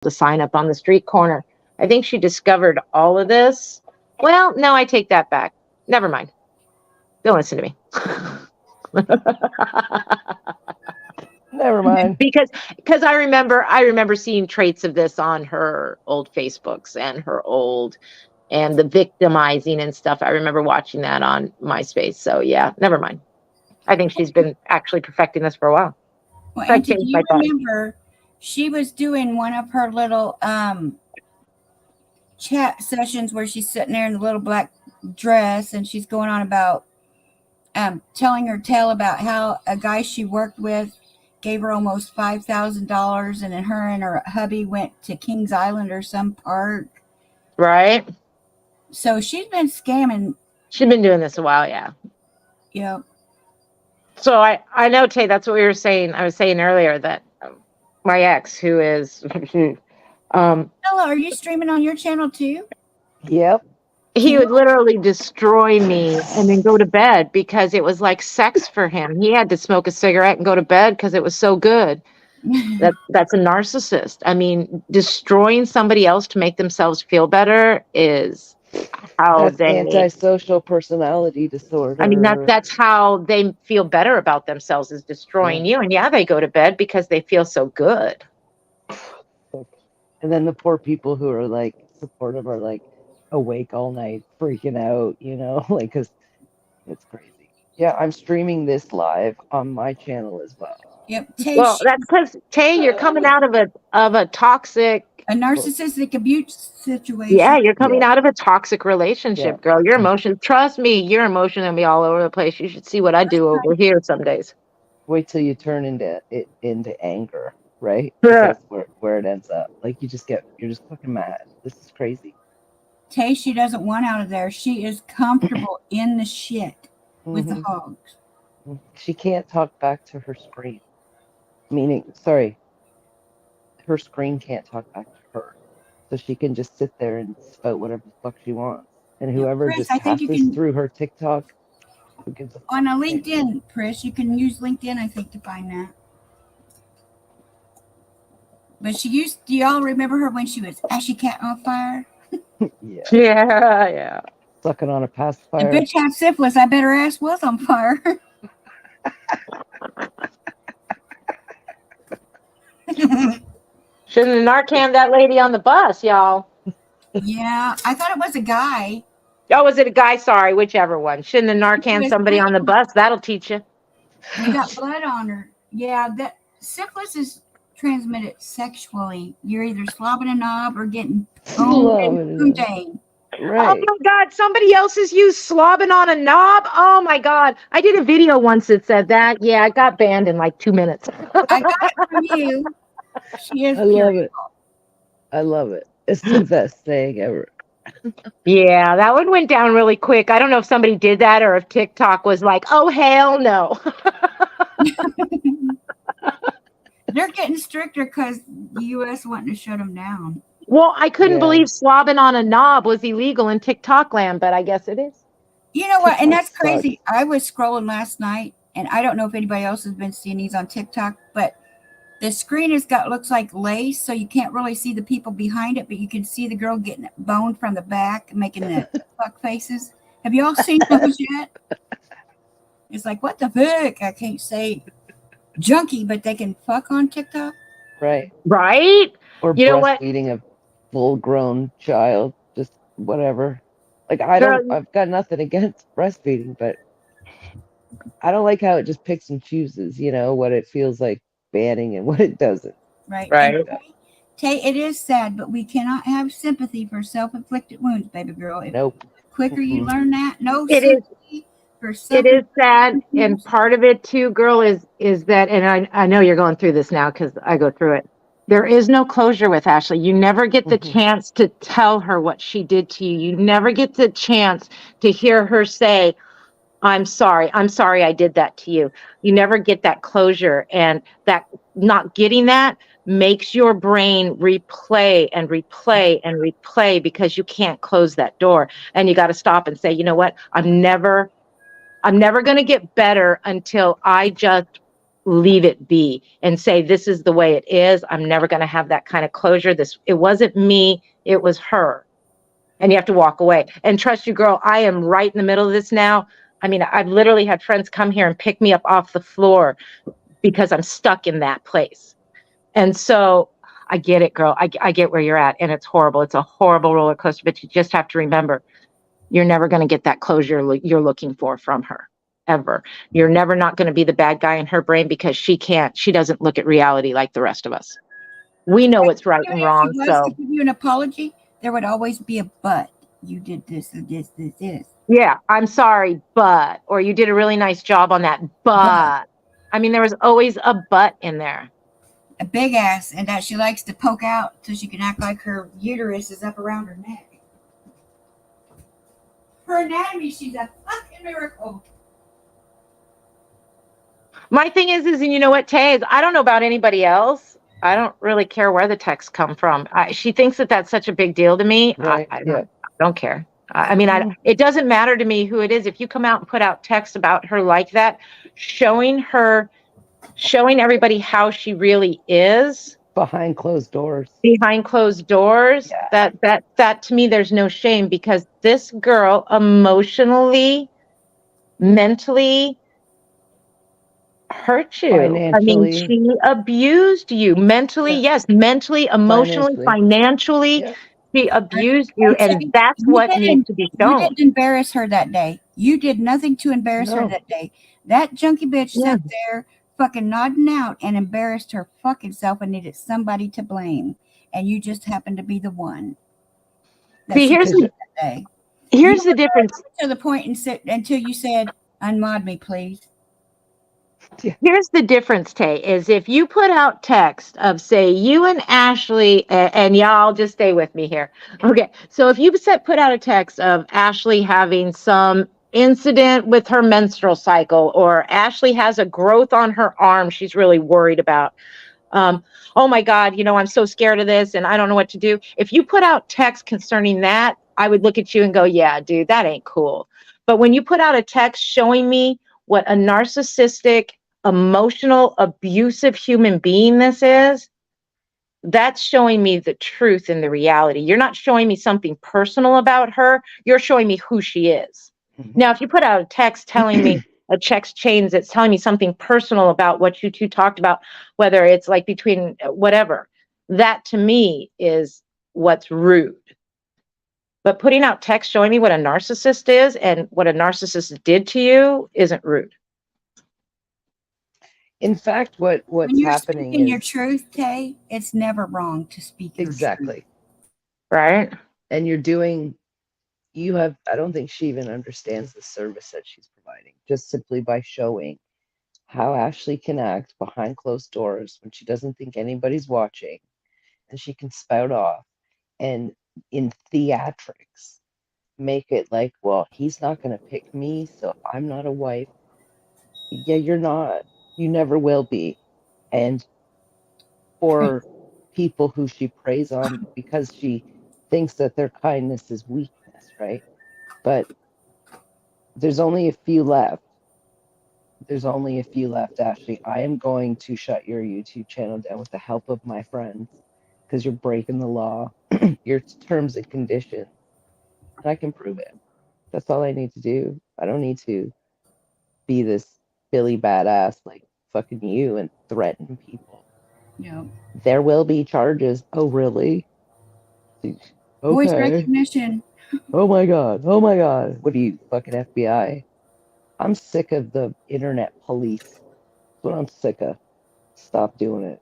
the sign up on the street corner. I think she discovered all of this. Well, no, I take that back. Never mind. Don't listen to me. Never mind. Because I remember seeing traits of this on her old Facebooks and the victimizing and stuff. I remember watching that on MySpace. So yeah, never mind. I think she's been actually perfecting this for a while. Well, So I Auntie, do changed you my thought. remember she was doing one of her little chat sessions where she's sitting there in the little black dress and she's going on about telling her tale about how a guy she worked with gave her almost $5,000 and then her and her hubby went to Kings Island or some park. Right? So she's been scamming. She's been doing this a while, yeah. Yeah. So I know, Tay, that's what we were saying. I was saying earlier that my ex, who is Hello, are you streaming on your channel too? Yep. he would literally destroy me and then go to bed because it was like sex for him. He had to smoke a cigarette and go to bed because it was so good. That's a narcissist. I mean, destroying somebody else to make themselves feel better is how That's they antisocial personality disorder. I mean, that's how they feel better about themselves, is destroying you. And yeah, they go to bed because they feel so good. And then the poor people who are like supportive are like awake all night, freaking out, like, because it's crazy. Yeah, I'm streaming this live on my channel as well. Yep. Tay, Well, that's because Tay, you're coming out of a toxic, a narcissistic abuse situation. yeah, you're coming out of a toxic relationship, girl. Your emotions, trust me, your emotions gonna be all over the place. You should see what I do over here some days. Wait till you turn into anger, right? That's where it ends up. Like you're just fucking mad. This is crazy. Tay, she doesn't want out of there. She is comfortable in the shit with the hogs. She can't talk back to her screen. Her screen can't talk back to her. So she can just sit there and spout whatever the fuck she wants. And whoever Chris, just passes through her TikTok, who gives a on a LinkedIn, Chris, you can use LinkedIn, I think, to find that. But do y'all remember her when she was Ashy Cat on Fire? Yeah. Sucking on a pacifier. The bitch had syphilis. I bet her ass was on fire. Shouldn't have Narcan that lady on the bus, y'all. Yeah, I thought it was a guy. Oh, was it a guy? Sorry, whichever one. Shouldn't have Narcan somebody on the bus. That'll teach you. You got blood on her. Yeah, that syphilis is transmitted sexually. You're either slobbing a knob or getting Right. Oh my God, somebody else has used slobbing on a knob. Oh my God. I did a video once that said that. Yeah, I got banned in like 2 minutes. I got it from you. She is I love it. It's the best thing ever. Yeah, that one went down really quick. I don't know if somebody did that or if TikTok was like, oh, hell no. They're getting stricter because the U.S. wanting to shut them down. Well, I couldn't believe slobbing on a knob was illegal in TikTok land, but I guess it is. You know what? And that's crazy. I was scrolling last night, and I don't know if anybody else has been seeing these on TikTok, but the screen looks like lace, so you can't really see the people behind it, but you can see the girl getting boned from the back, making the fuck faces. Have you all seen those yet? It's like, what the fuck? I can't say junkie, but they can fuck on TikTok. Right. You Or know breastfeeding a full-grown child, just whatever. Like I've got nothing against breastfeeding, but I don't like how it just picks and chooses, what it feels like banning and what it doesn't. Right. Tay, it is sad, but we cannot have sympathy for self-inflicted wounds, baby girl. Nope. The quicker you learn that, it is sad, and part of it too, girl, is that, and I know you're going through this now because I go through it. There is no closure with Ashley. You never get the chance to tell her what she did to you. You never get the chance to hear her say, I'm sorry I did that to you. You never get that closure, and that not getting that makes your brain replay and replay and replay because you can't close that door. And you got to stop and say, you know what? I'm never going to get better until I just leave it be and say, this is the way it is. I'm never going to have that kind of closure. It wasn't me, it was her. And you have to walk away. And trust you, girl, I am right in the middle of this now. I mean, I've literally had friends come here and pick me up off the floor because I'm stuck in that place. And so I get it, girl. I get where you're at. And it's horrible. It's a horrible roller coaster, but you just have to remember, you're never going to get that closure you're looking for from her, ever. You're never not going to be the bad guy in her brain because she doesn't look at reality like the rest of us. We know what's right and wrong. So to give you an apology, there would always be a but. You did this and this. Yeah, I'm sorry, but, or you did a really nice job on that, but. I mean, there was always a but in there. A big ass, and that she likes to poke out so she can act like her uterus is up around her neck. Her anatomy, she's a fucking miracle. My thing is, and you know what, Tay, is I don't know about anybody else. I don't really care where the texts come from. She thinks that that's such a big deal to me. Right. I don't care. I mean, it doesn't matter to me who it is. If you come out and put out texts about her like that, showing everybody how she really is behind closed doors, yeah. that to me, there's no shame, because this girl emotionally, mentally hurt you. I mean, she abused you mentally, yes, mentally, emotionally, financially. Yeah. She abused you, and that's what needs to be shown. You didn't embarrass her that day. You did nothing to embarrass her that day. That junkie bitch sat there fucking nodding out and embarrassed her fucking self and needed somebody to blame. And you just happened to be the one. See, here's the difference. To the point until you said, unmod me, please. Here's the difference, Tay, is if you put out text of, say, you and Ashley, and y'all just stay with me here. Okay, so if you put out a text of Ashley having some incident with her menstrual cycle, or Ashley has a growth on her arm she's really worried about. Oh my God, I'm so scared of this and I don't know what to do. If you put out text concerning that, I would look at you and go, yeah, dude, that ain't cool. But when you put out a text showing me what a narcissistic, emotional, abusive human being this is, that's showing me the truth and the reality. You're not showing me something personal about her. You're showing me who she is. Mm-hmm. Now, if you put out a text telling me a text chains that's telling me something personal about what you two talked about, whether it's like between whatever, that to me is what's rude. But putting out text showing me what a narcissist is and what a narcissist did to you isn't rude. In fact, what's happening is your truth, Tay, it's never wrong to speak your exactly truth. Right. And I don't think she even understands the service that she's providing, just simply by showing how Ashley can act behind closed doors when she doesn't think anybody's watching, and she can spout off and in theatrics make it like, well, he's not going to pick me, so I'm not a wife. Yeah, you're not. You never will be. And for people who she preys on because she thinks that their kindness is weakness, right? But there's only a few left. Ashley. I am going to shut your YouTube channel down with the help of my friends because you're breaking the law, your terms and conditions. And I can prove it. That's all I need to do. I don't need to be this Billy badass like fucking you and threaten people. No. There will be charges. Oh, really? Okay. Voice recognition. Oh my God. What are you, fucking FBI? I'm sick of the internet police. That's what I'm sick of. Stop doing it.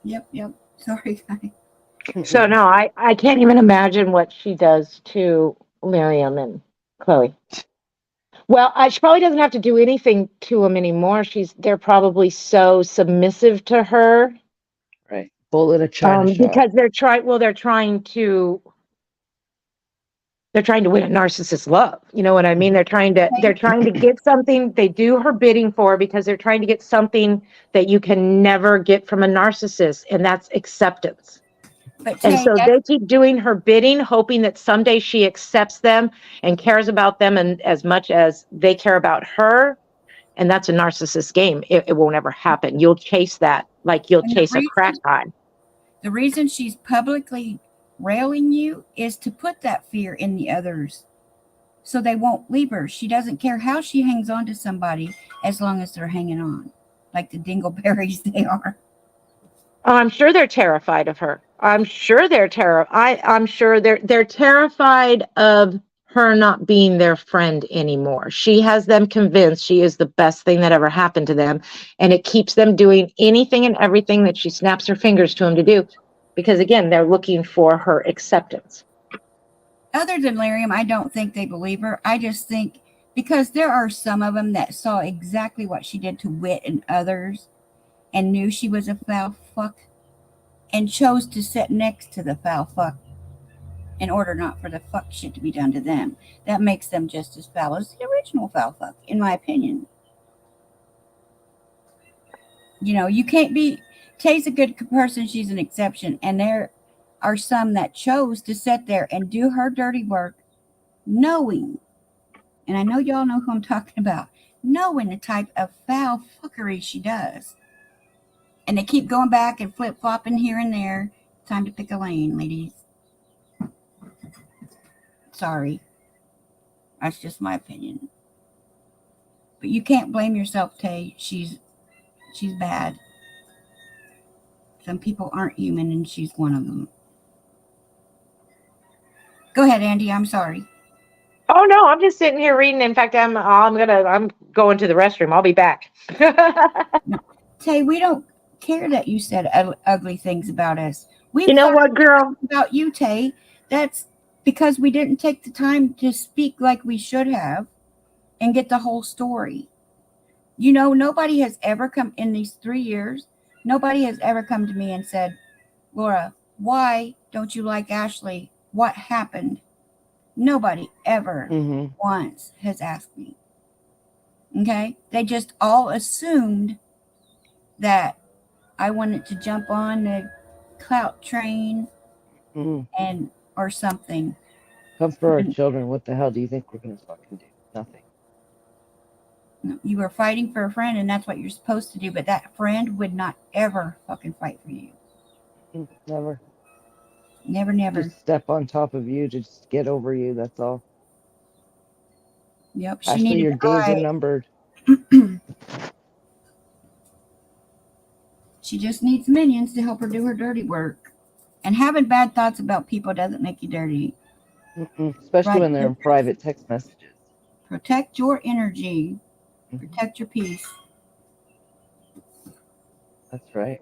Yep. Sorry, guys. So no, I can't even imagine what she does to Miriam and Chloe. Well, she probably doesn't have to do anything to them anymore. They're probably so submissive to her. Right. Bull in a china shop. Because they're trying to win a narcissist's love. You know what I mean? They're trying to get something. They do her bidding for because they're trying to get something that you can never get from a narcissist, and that's acceptance. But And Tay, so they keep doing her bidding, hoping that someday she accepts them and cares about them and as much as they care about her. And that's a narcissist game. It won't ever happen. You'll chase that like you'll and chase a crack high. the reason she's publicly railing you is to put that fear in the others so they won't leave her. She doesn't care how she hangs on to somebody as long as they're hanging on, like the dingleberries they are. Oh, I'm sure they're terrified of her. I'm sure they're I'm sure they're terrified of her not being their friend anymore. She has them convinced she is the best thing that ever happened to them, and it keeps them doing anything and everything that she snaps her fingers to them to do, because again, they're looking for her acceptance. Other than Lyrium, I don't think they believe her. I just think because there are some of them that saw exactly what she did to Wit and others and knew she was a foul fuck and chose to sit next to the foul fuck in order not for the fuck shit to be done to them. That makes them just as foul as the original foul fuck, in my opinion. You know, you can't be... Tay's a good person. She's an exception. And there are some that chose to sit there and do her dirty work knowing, and I know y'all know who I'm talking about, knowing the type of foul fuckery she does. And they keep going back and flip-flopping here and there. Time to pick a lane, ladies. Sorry. That's just my opinion. But you can't blame yourself, Tay. She's bad. Some people aren't human, and she's one of them. Go ahead, Andy. I'm sorry. Oh no, I'm just sitting here reading. In fact, I'm going to the restroom. I'll be back. No. Tay, we don't care that you said ugly things about us. You know what, girl? About you, Tay. That's because we didn't take the time to speak like we should have and get the whole story. You know, nobody has ever come in these 3 years. Nobody has ever come to me and said, Laura, why don't you like Ashley? What happened? Nobody ever once has asked me. Okay? They just all assumed that I wanted to jump on the clout train and or something. Come for our children. What the hell do you think we're going to fucking do? Nothing. You were fighting for a friend, and that's what you're supposed to do, but that friend would not ever fucking fight for you. Never. Never. Just step on top of you to just get over you. That's all. Yep. Ashley, your days are numbered. She just needs minions to help her do her dirty work. And having bad thoughts about people doesn't make you dirty. Especially when they're in private text messages. Protect your energy. Protect your peace. That's right.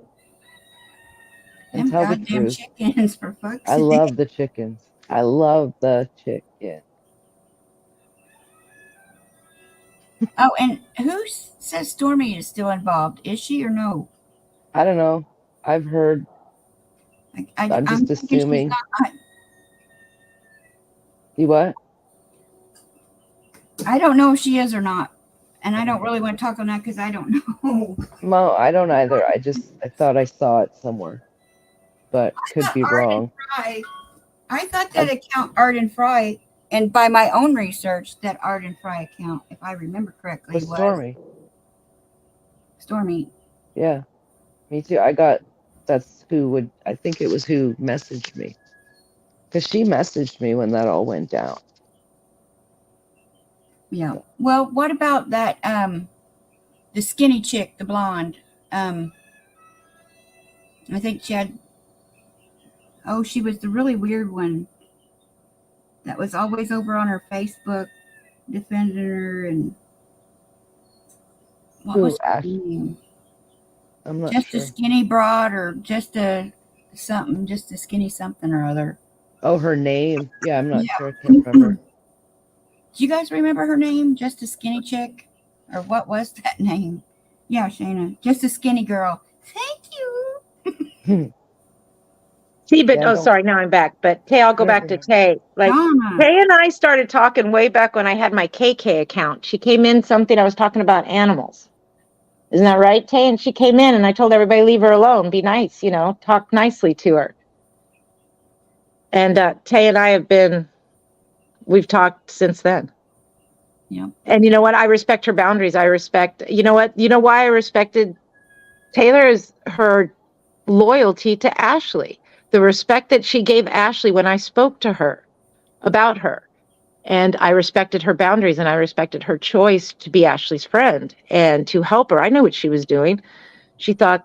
And tell the truth. Chickens, for fuck's sake. I love the chickens. I love the chicken. Oh, and who says Stormy is still involved? Is she or no? I don't know. I've heard. I'm just assuming. You what? I don't know if she is or not. And I don't really want to talk on that because I don't know. No, I don't either. I thought I saw it somewhere. But could be wrong. I thought that account Art and Fry, and by my own research, that Art and Fry account, if I remember correctly, was Stormy. Stormy. Yeah, me too. I think it was who messaged me. Because she messaged me when that all went down. Yeah. Well, what about that, the skinny chick, the blonde? I think she had, she was the really weird one that was always over on her Facebook defending her. And what was her name? I'm not just sure. A skinny broad or just a skinny something or other. Oh, her name? Yeah, I'm not sure. I can't remember. Do you guys remember her name? Just a skinny chick? Or what was that name? Yeah, Shayna. Just a skinny girl. Thank you. See, but sorry, now I'm back. But Tay, I'll go back to Tay. Like Tay and I started talking way back when I had my KK account. She came in something I was talking about animals. Isn't that right, Tay? And she came in and I told everybody leave her alone, be nice, talk nicely to her. And Tay and I we've talked since then. Yeah. And you know what? I respect her boundaries. I respect, you know what? You know why I respected Taylor is her loyalty to Ashley. The respect that she gave Ashley when I spoke to her about her. And I respected her boundaries, and I respected her choice to be Ashley's friend and to help her. I know what she was doing. She thought,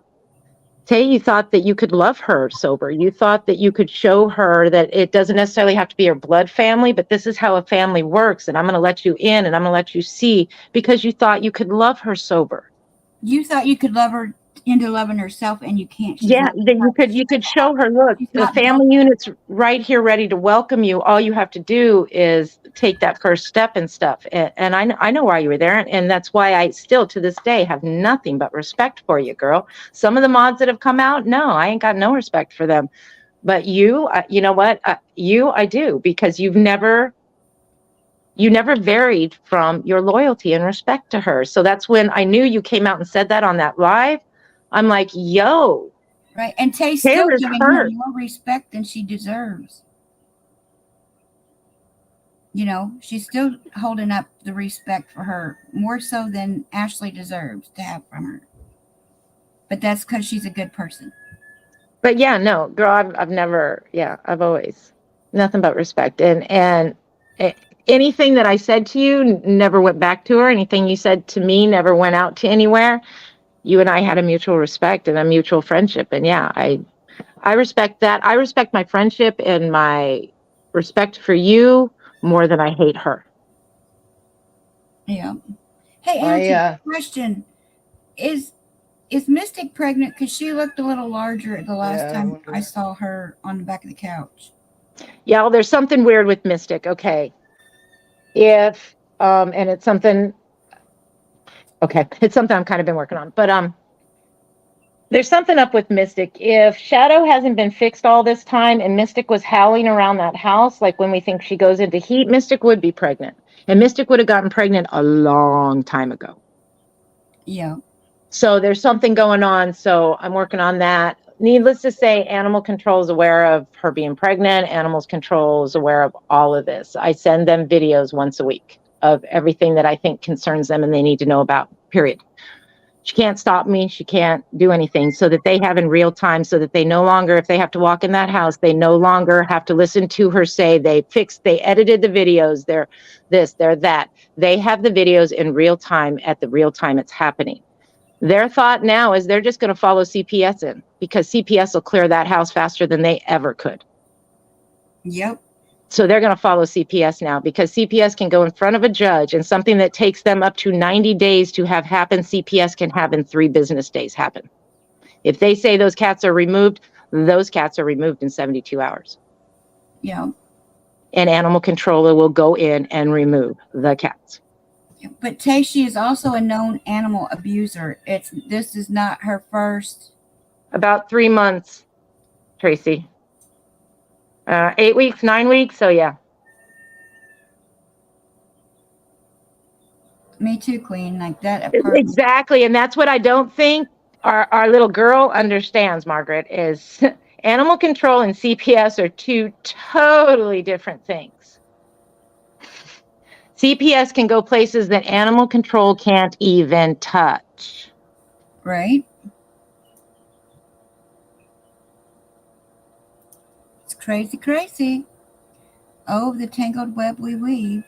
Tay, you thought that you could love her sober. You thought that you could show her that it doesn't necessarily have to be your blood family, but this is how a family works. And I'm going to let you in and I'm going to let you see, because you thought you could love her sober. You thought you could love her into loving herself, and you can't. Yeah, then you could show her, look, the family unit's right here ready to welcome you. All you have to do is take that first step and stuff. And I know why you were there. And that's why I still to this day have nothing but respect for you, girl. Some of the mods that have come out, no, I ain't got no respect for them. But you, you know what? I do, because you never varied from your loyalty and respect to her. So that's when I knew you came out and said that on that live. I'm like, yo. Right. And Tay's still Taylor's giving her hurt. more respect than she deserves. You know, she's still holding up the respect for her more so than Ashley deserves to have from her. But that's because she's a good person. But yeah, no, girl, I've always nothing but respect. And anything that I said to you never went back to her. Anything you said to me never went out to anywhere. You and I had a mutual respect and a mutual friendship. And yeah, I respect that. I respect my friendship and my respect for you more than I hate her. Yeah. Hey, Angie, question. Is Mystic pregnant? Because she looked a little larger the last time I saw her on the back of the couch. Yeah, well, there's something weird with Mystic. Okay. If, and it's something I'm kind of been working on, but, there's something up with Mystic. If Shadow hasn't been fixed all this time and Mystic was howling around that house, like when we think she goes into heat, Mystic would be pregnant. And Mystic would have gotten pregnant a long time ago. Yeah. So there's something going on. So I'm working on that. Needless to say, Animal Control is aware of her being pregnant. Animals Control is aware of all of this. I send them videos once a week of everything that I think concerns them and they need to know about, period. She can't stop me. She can't do anything, so that they have in real time, so that they no longer, if they have to walk in that house, they no longer have to listen to her say they edited the videos, they're this, they're that. They have the videos in real time at the real time it's happening. Their thought now is they're just going to follow CPS in, because CPS will clear that house faster than they ever could. Yep. So they're going to follow CPS now, because CPS can go in front of a judge, and something that takes them up to 90 days to have happen, CPS can have in 3 business days happen. If they say those cats are removed, those cats are removed in 72 hours. Yeah. And Animal Controller will go in and remove the cats. But Taishi is also a known animal abuser. This is not her first. About 3 months, Tracy. 8 weeks, 9 weeks. So yeah. Me too, Queen. Like that. Exactly. And that's what I don't think our little girl understands, Margaret, is Animal Control and CPS are 2 totally different things. CPS can go places that Animal Control can't even touch. Right. It's crazy, crazy. Oh, the tangled web we weave.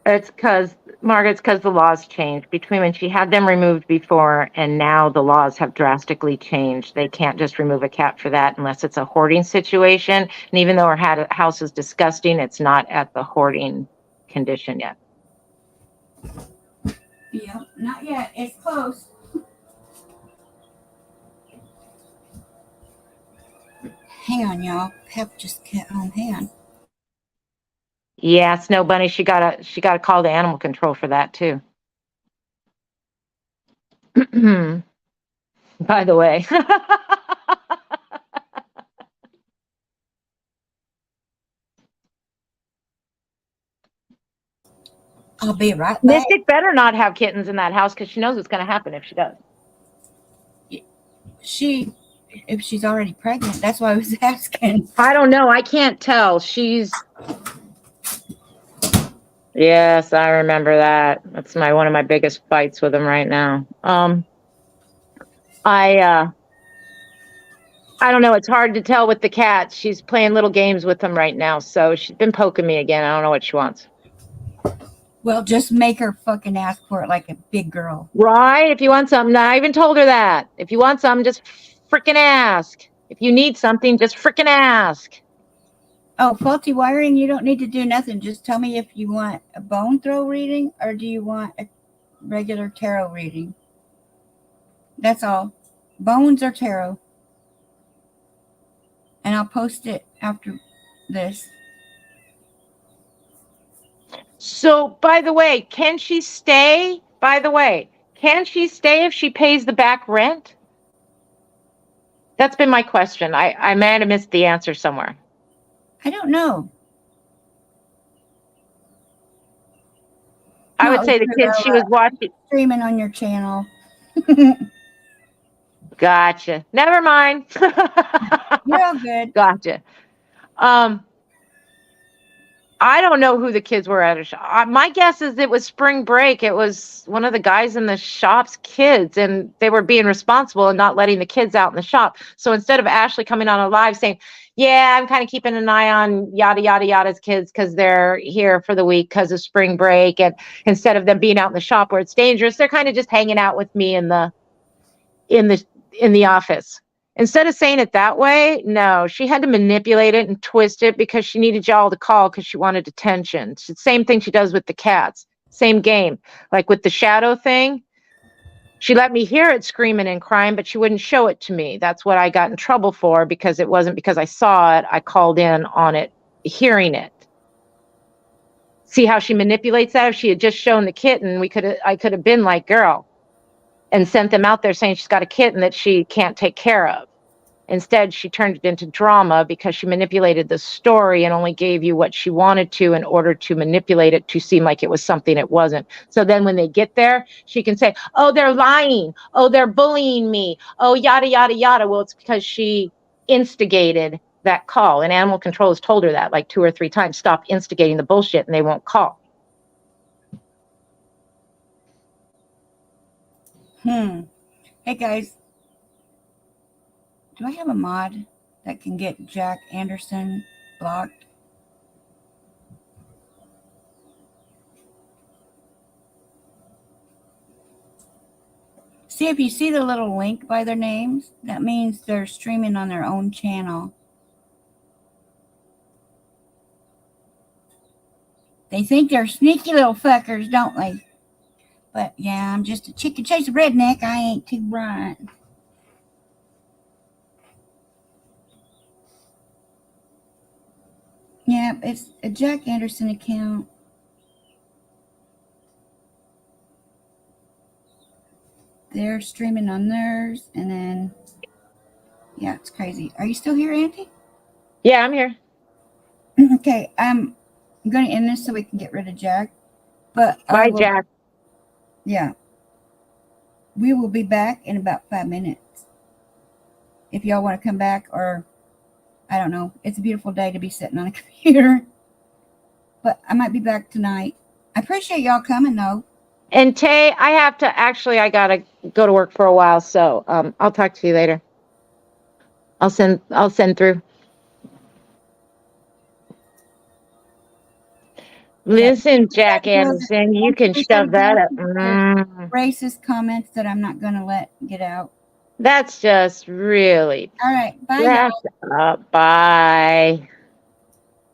It's because, Margaret, the laws changed between when she had them removed before and now the laws have drastically changed. They can't just remove a cat for that unless it's a hoarding situation. And even though her house is disgusting, it's not at the hoarding condition yet. Yeah, not yet. It's close. Hang on, y'all. Pep just got on hand. Yeah, Snow Bunny, she got to call the Animal Control for that too. By the way. I'll be right back. Mystic better not have kittens in that house, because she knows what's going to happen if she does. if she's already pregnant. That's why I was asking. I don't know. I can't tell. Yes, I remember that. That's one of my biggest fights with him right now. I don't know. It's hard to tell with the cat. She's playing little games with him right now. So she's been poking me again. I don't know what she wants. Well, just make her fucking ask for it like a big girl. Right? If you want something, I even told her that. If you want something, just freaking ask. If you need something, just freaking ask. Oh, faulty wiring, you don't need to do nothing. Just tell me if you want a bone throw reading or do you want a regular tarot reading. That's all. Bones or tarot. And I'll post it after this. So, by the way, can she stay? Can she stay if she pays the back rent? That's been my question. I might have missed the answer somewhere. I don't know. I would say the kids she was watching. Streaming on your channel. Gotcha. Never mind. You're all good. Gotcha. I don't know who the kids were at a shop. My guess is it was spring break. It was one of the guys in the shop's kids, and they were being responsible and not letting the kids out in the shop. So instead of Ashley coming on a live saying, yeah, I'm kind of keeping an eye on yada, yada, yada's kids because they're here for the week because of spring break. And instead of them being out in the shop where it's dangerous, they're kind of just hanging out with me in the office. Instead of saying it that way, no, she had to manipulate it and twist it because she needed y'all to call because she wanted attention. It's the same thing she does with the cats. Same game. Like with the shadow thing, she let me hear it screaming and crying, but she wouldn't show it to me. That's what I got in trouble for because it wasn't because I saw it. I called in on it, hearing it. See how she manipulates that? If she had just shown the kitten, I could have been like, girl, and sent them out there saying she's got a kitten that she can't take care of. Instead, she turned it into drama because she manipulated the story and only gave you what she wanted to in order to manipulate it to seem like it was something it wasn't. So then when they get there, she can say, oh, they're lying. Oh, they're bullying me. Oh, yada, yada, yada. Well, it's because she instigated that call. And animal control has told her that like 2 or 3 times, stop instigating the bullshit, and they won't call. Hey guys, do I have a mod that can get Jack Anderson blocked? See, if you see the little link by their names, that means they're streaming on their own channel. They think they're sneaky little fuckers, don't they? But yeah, I'm just a chicken chaser redneck. I ain't too bright. Yeah, it's a Jack Anderson account. They're streaming on theirs, and then yeah, it's crazy. Are you still here, Auntie? Yeah, I'm here. Okay, I'm going to end this so we can get rid of Jack. But Bye, Jack. Yeah. We will be back in about 5 minutes. If y'all want to come back, or I don't know. It's a beautiful day to be sitting on a computer. But I might be back tonight. I appreciate y'all coming though. And Tay, I got to go to work for a while, so I'll talk to you later. I'll send through. Listen, Jack Anderson, you can shove that up. Racist comments that I'm not going to let get out. That's just really. All right. Bye. Bye.